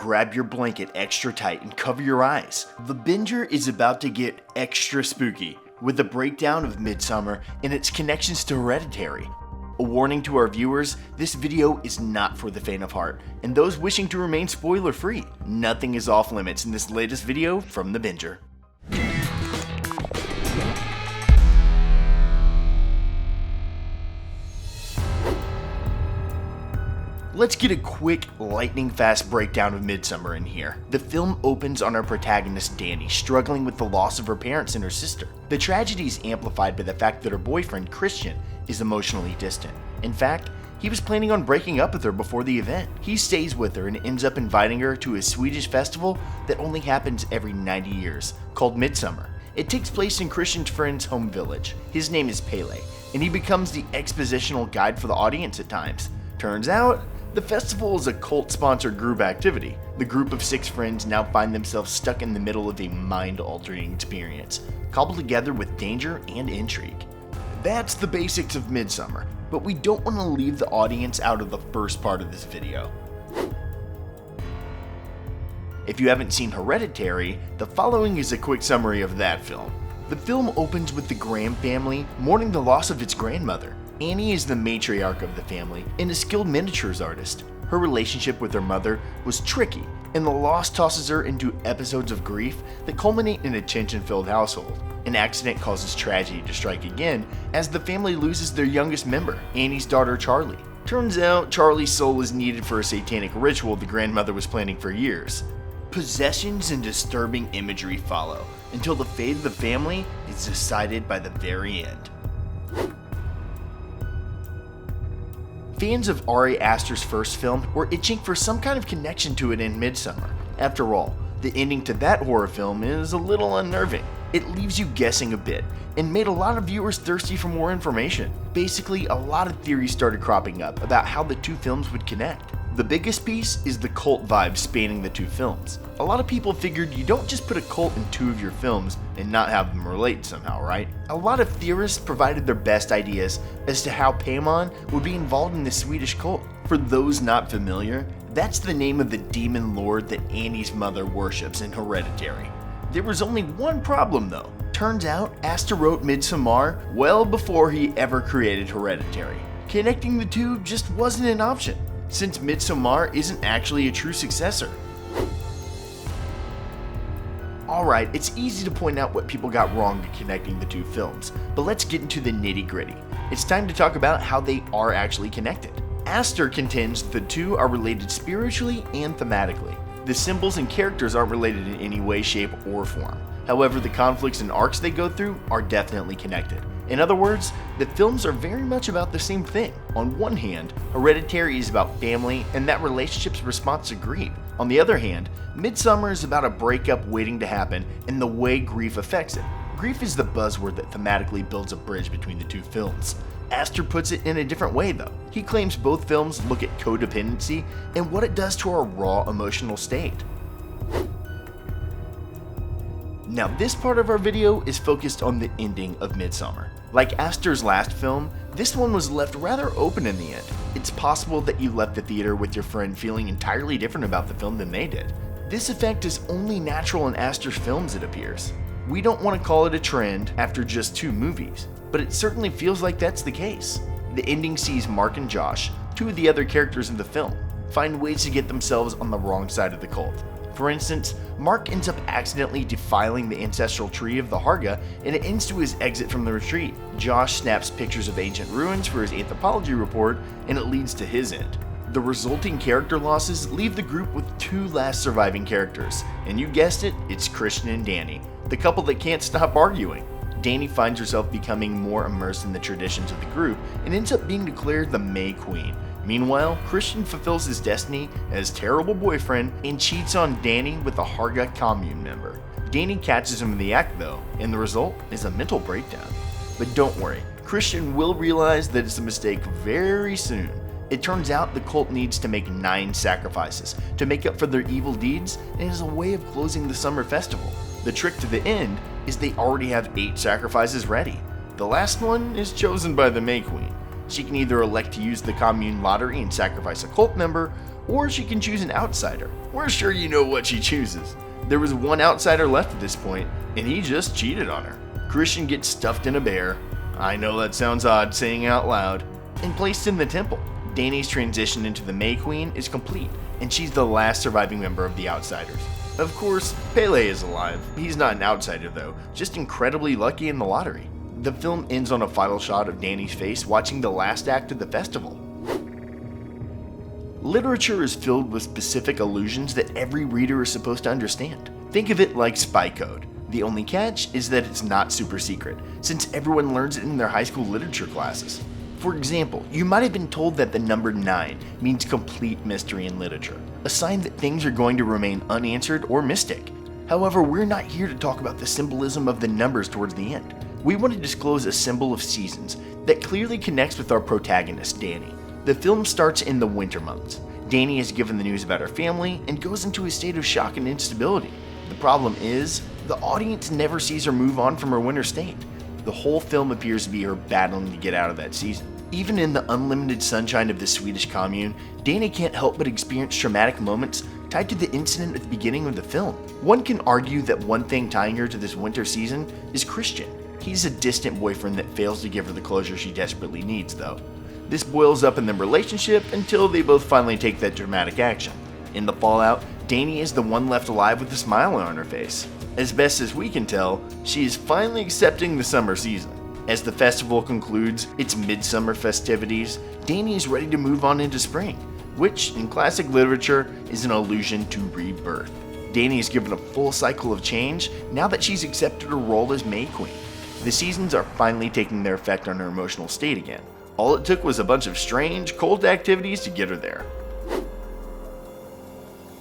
grab your blanket extra tight and cover your eyes. The Binger is about to get extra spooky with a breakdown of Midsommar and its connections to Hereditary. A warning to our viewers, this video is not for the faint of heart, and those wishing to remain spoiler-free. Nothing is off limits in this latest video from the Binger. Let's get a quick, lightning-fast breakdown of Midsommar in here. The film opens on our protagonist Dani struggling with the loss of her parents and her sister. The tragedy is amplified by the fact that her boyfriend, Christian, is emotionally distant. In fact, he was planning on breaking up with her before the event. He stays with her and ends up inviting her to a Swedish festival that only happens every 90 years, called Midsommar. It takes place in Christian's friend's home village. His name is Pele, and he becomes the expositional guide for the audience at times. Turns out, the festival is a cult-sponsored group activity. The group of 6 friends now find themselves stuck in the middle of a mind-altering experience, cobbled together with danger and intrigue. That's the basics of Midsommar, but we don't want to leave the audience out of the first part of this video. If you haven't seen Hereditary, the following is a quick summary of that film. The film opens with the Graham family mourning the loss of its grandmother. Annie is the matriarch of the family and a skilled miniatures artist. Her relationship with her mother was tricky, and the loss tosses her into episodes of grief that culminate in a tension-filled household. An accident causes tragedy to strike again as the family loses their youngest member, Annie's daughter Charlie. Turns out Charlie's soul is needed for a satanic ritual the grandmother was planning for years. Possessions and disturbing imagery follow until the fate of the family is decided by the very end. Fans of Ari Aster's first film were itching for some kind of connection to it in Midsommar. After all, the ending to that horror film is a little unnerving. It leaves you guessing a bit, and made a lot of viewers thirsty for more information. Basically, a lot of theories started cropping up about how the two films would connect. The biggest piece is the cult vibe spanning the two films. A lot of people figured you don't just put a cult in 2 of your films and not have them relate somehow, right? A lot of theorists provided their best ideas as to how Paimon would be involved in the Swedish cult. For those not familiar, that's the name of the demon lord that Annie's mother worships in Hereditary. There was only one problem though. Turns out, Aster wrote Midsommar well before he ever created Hereditary. Connecting the two just wasn't an option, since Midsommar isn't actually a true successor. Alright, it's easy to point out what people got wrong in connecting the two films, but let's get into the nitty-gritty. It's time to talk about how they are actually connected. Aster contends the two are related spiritually and thematically. The symbols and characters aren't related in any way, shape, or form. However, the conflicts and arcs they go through are definitely connected. In other words, the films are very much about the same thing. On one hand, Hereditary is about family and that relationship's response to grief. On the other hand, Midsommar is about a breakup waiting to happen and the way grief affects it. Grief is the buzzword that thematically builds a bridge between the two films. Aster puts it in a different way though. He claims both films look at codependency and what it does to our raw emotional state. Now this part of our video is focused on the ending of Midsommar. Like Aster's last film, this one was left rather open in the end. It's possible that you left the theater with your friend feeling entirely different about the film than they did. This effect is only natural in Aster's films, it appears. We don't want to call it a trend after just 2 movies, but it certainly feels like that's the case. The ending sees Mark and Josh, 2 of the other characters in the film, find ways to get themselves on the wrong side of the cult. For instance, Mark ends up accidentally defiling the ancestral tree of the Harga, and it ends to his exit from the retreat. Josh snaps pictures of ancient ruins for his anthropology report, and it leads to his end. The resulting character losses leave the group with 2 last surviving characters, and you guessed it, it's Christian and Dani, the couple that can't stop arguing. Dani finds herself becoming more immersed in the traditions of the group and ends up being declared the May Queen. Meanwhile, Christian fulfills his destiny as terrible boyfriend and cheats on Dani with a Harga commune member. Dani catches him in the act though, and the result is a mental breakdown. But don't worry, Christian will realize that it's a mistake very soon. It turns out the cult needs to make 9 sacrifices to make up for their evil deeds, and is a way of closing the summer festival. The trick to the end is they already have 8 sacrifices ready. The last one is chosen by the May Queen. She can either elect to use the commune lottery and sacrifice a cult member, or she can choose an outsider. We're sure you know what she chooses. There was one outsider left at this point, and he just cheated on her. Christian gets stuffed in a bear, I know that sounds odd saying out loud, and placed in the temple. Dany's transition into the May Queen is complete, and she's the last surviving member of the Outsiders. Of course, Pele is alive. He's not an outsider though, just incredibly lucky in the lottery. The film ends on a final shot of Dany's face watching the last act of the festival. Literature is filled with specific allusions that every reader is supposed to understand. Think of it like spy code. The only catch is that it's not super secret, since everyone learns it in their high school literature classes. For example, you might have been told that the number 9 means complete mystery in literature, a sign that things are going to remain unanswered or mystic. However, we're not here to talk about the symbolism of the numbers towards the end. We want to disclose a symbol of seasons that clearly connects with our protagonist, Dany. The film starts in the winter months. Dany is given the news about her family and goes into a state of shock and instability. The problem is, the audience never sees her move on from her winter state. The whole film appears to be her battling to get out of that season. Even in the unlimited sunshine of the Swedish commune, Dany can't help but experience traumatic moments tied to the incident at the beginning of the film. One can argue that one thing tying her to this winter season is Christian. He's a distant boyfriend that fails to give her the closure she desperately needs, though. This boils up in their relationship until they both finally take that dramatic action. In the fallout, Dany is the one left alive with a smile on her face. As best as we can tell, she is finally accepting the summer season. As the festival concludes its midsummer festivities, Dany is ready to move on into spring, which in classic literature is an allusion to rebirth. Dany is given a full cycle of change now that she's accepted her role as May Queen. The seasons are finally taking their effect on her emotional state again. All it took was a bunch of strange, cold activities to get her there.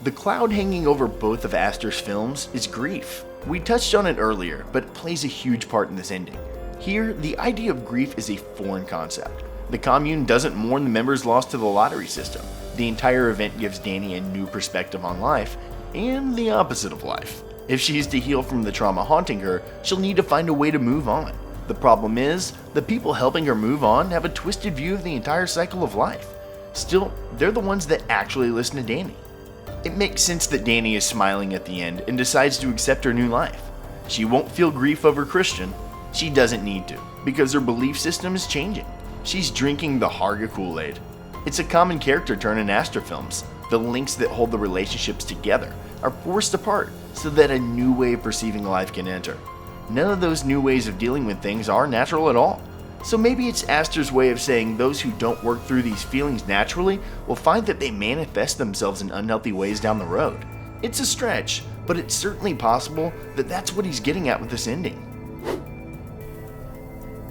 The cloud hanging over both of Aster's films is grief. We touched on it earlier, but it plays a huge part in this ending. Here, the idea of grief is a foreign concept. The commune doesn't mourn the members lost to the lottery system. The entire event gives Dany a new perspective on life, and the opposite of life. If she is to heal from the trauma haunting her, she'll need to find a way to move on. The problem is, the people helping her move on have a twisted view of the entire cycle of life. Still, they're the ones that actually listen to Dany. It makes sense that Dany is smiling at the end and decides to accept her new life. She won't feel grief over Christian. She doesn't need to, because her belief system is changing. She's drinking the Harga Kool-Aid. It's a common character turn in Aster films. The links that hold the relationships together are forced apart so that a new way of perceiving life can enter. None of those new ways of dealing with things are natural at all. So maybe it's Aster's way of saying those who don't work through these feelings naturally will find that they manifest themselves in unhealthy ways down the road. It's a stretch, but it's certainly possible that that's what he's getting at with this ending.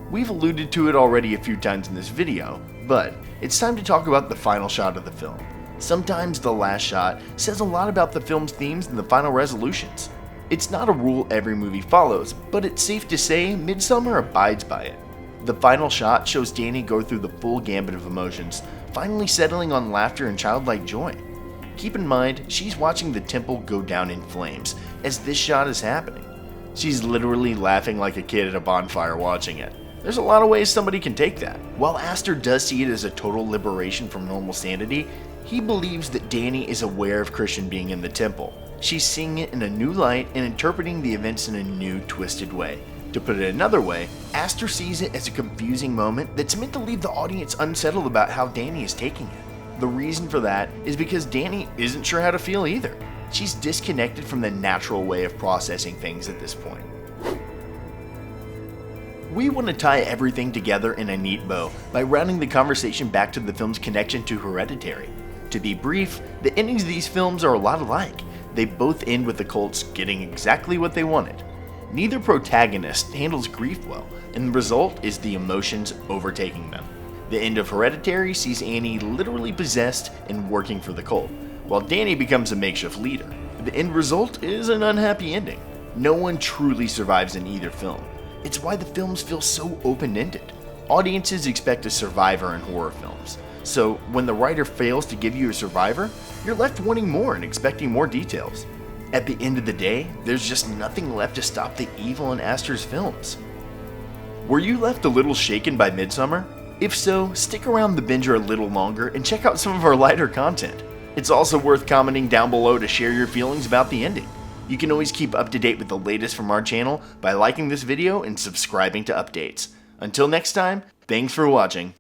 We've alluded to it already a few times in this video, but it's time to talk about the final shot of the film. Sometimes the last shot says a lot about the film's themes and the final resolutions. It's not a rule every movie follows, but it's safe to say Midsommar abides by it. The final shot shows Dany go through the full gambit of emotions, finally settling on laughter and childlike joy. Keep in mind, she's watching the temple go down in flames as this shot is happening. She's literally laughing like a kid at a bonfire watching it. There's a lot of ways somebody can take that. While Aster does see it as a total liberation from normal sanity, he believes that Dany is aware of Christian being in the temple. She's seeing it in a new light and interpreting the events in a new, twisted way. To put it another way, Aster sees it as a confusing moment that's meant to leave the audience unsettled about how Dany is taking it. The reason for that is because Dany isn't sure how to feel either. She's disconnected from the natural way of processing things at this point. We want to tie everything together in a neat bow by rounding the conversation back to the film's connection to Hereditary. To be brief, the endings of these films are a lot alike. They both end with the cults getting exactly what they wanted. Neither protagonist handles grief well, and the result is the emotions overtaking them. The end of Hereditary sees Annie literally possessed and working for the cult, while Dany becomes a makeshift leader. The end result is an unhappy ending. No one truly survives in either film. It's why the films feel so open-ended. Audiences expect a survivor in horror films, so when the writer fails to give you a survivor, you're left wanting more and expecting more details. At the end of the day, there's just nothing left to stop the evil in Aster's films. Were you left a little shaken by Midsommar? If so, stick around the Binger a little longer and check out some of our lighter content. It's also worth commenting down below to share your feelings about the ending. You can always keep up to date with the latest from our channel by liking this video and subscribing to updates. Until next time, thanks for watching.